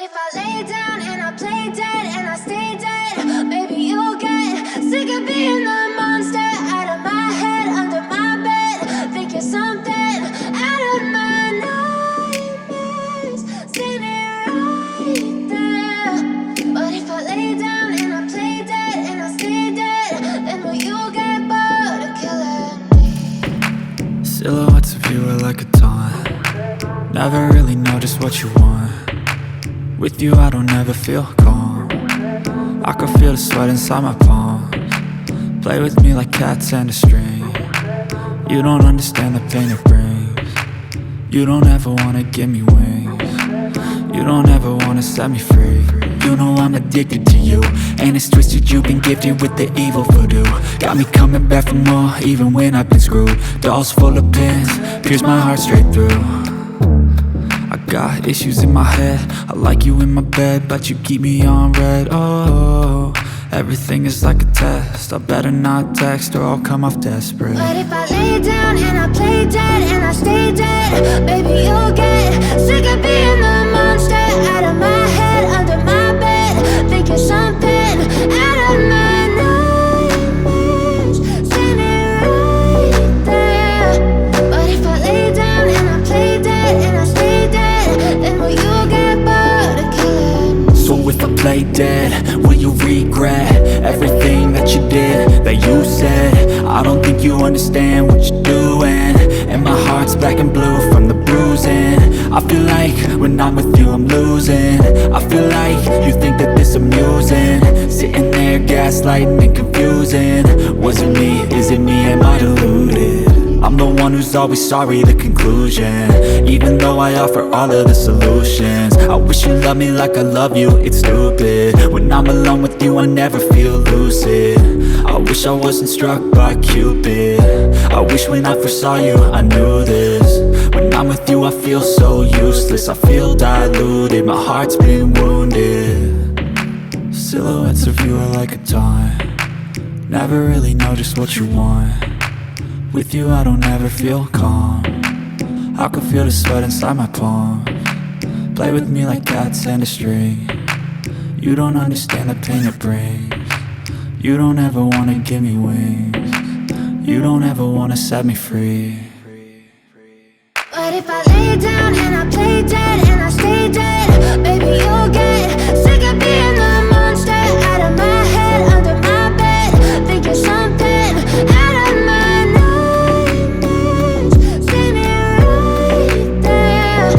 if I lay down and I play dead and I stay dead? Maybe you'll get sick of being the monster out of my head, under my bed. Think you're something out of my nightmares, standing right there. But if I lay down and I play dead and I stay dead, then will you get bored of killing me? Silhouettes of you are like a taunt. Never really know just what you want. With you I don't ever feel calm. I can feel the sweat inside my palms. Play with me like cats and a string. You don't understand the pain it brings. You don't ever wanna give me wings. You don't ever wanna set me free. You know I'm addicted to you, and it's twisted, you've been gifted with the evil voodoo. Got me coming back for more, even when I've been screwed. Dolls full of pins, pierce my heart straight through. I got issues in my head, I like you in my bed, but you keep me on red. Oh, everything is like a test, I better not text or I'll come off desperate. But if I lay down and I play dead and I stay dead, baby you'll get sick of being the monster out of my head, under my bed. Think you're something out of my nightmares, standing right there. But if I lay down and I play dead and I stay dead, then will you get bored of killing me? So if I play dead, will you regret everything that you did, that you said? I don't think you understand what you're doing, and my heart's black and blue from the bruising. I feel like when I'm with you I'm losing. I feel like you think that this amusing, sitting there gaslighting and confusing. Was it me? Is it me? Am I deluded? I'm the one who's always sorry, the conclusion, even though I offer all of the solutions. I wish you loved me like I love you, it's stupid. When I'm alone with you I never feel lucid. I wish I wasn't struck by Cupid. I wish when I first saw you I knew this. When I'm with you I feel so useless, I feel diluted, my heart's been wounded. Silhouettes of you are like a taunt. Never really know just what you want. With you I don't ever feel calm. I can feel the sweat inside my palms. Play with me like cats and a string. You don't understand the pain it brings. You don't ever wanna give me wings. You don't ever wanna set me free. But if I lay down and I play dead and I stay dead, baby you'll get sick of being the monster out of my head, under my bed. Think you're something out of my nightmares, standing right there.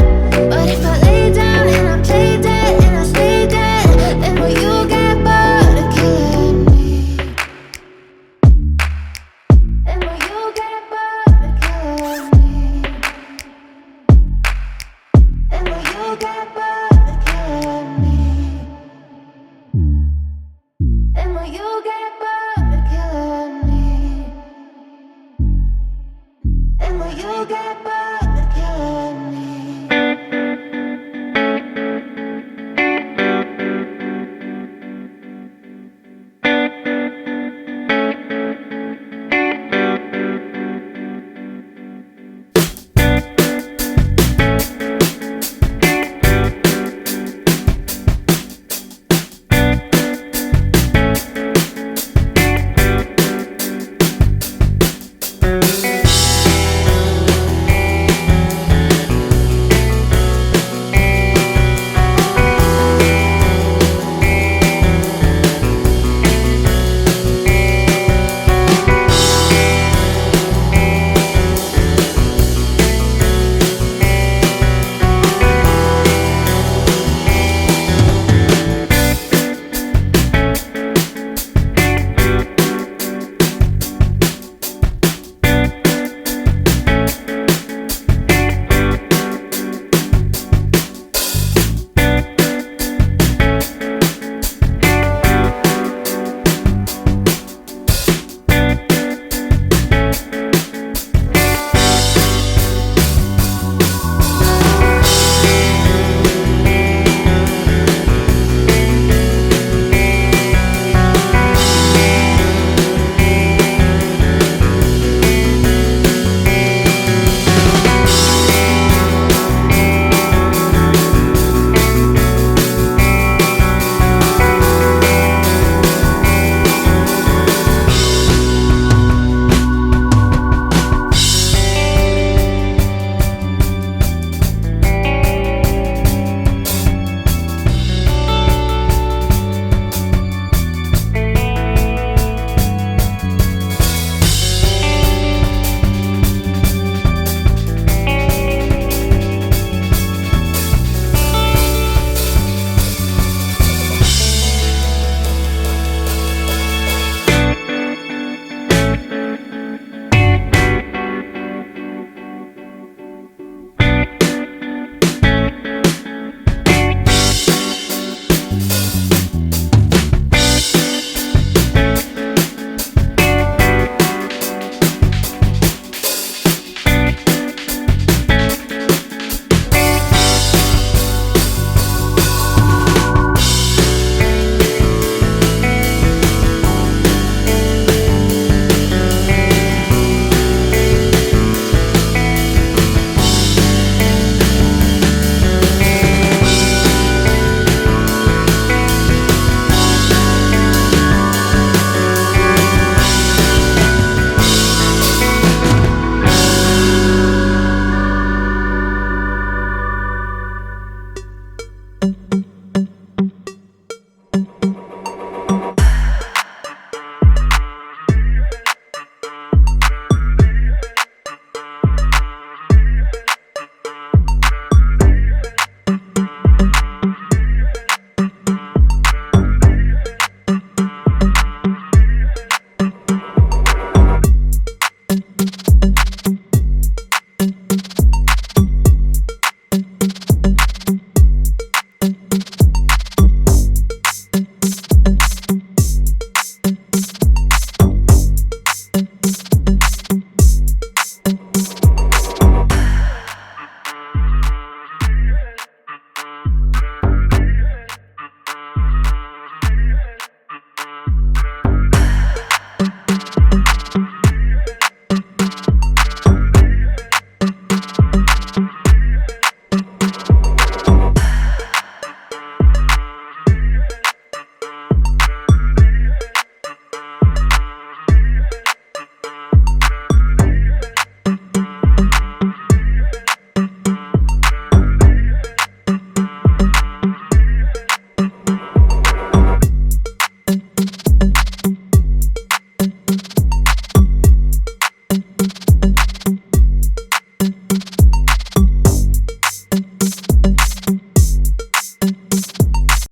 But if I lay down and I play dead and I stay dead, then will you get bored of killing me? Then will you get bored of killing me? And will you get bored?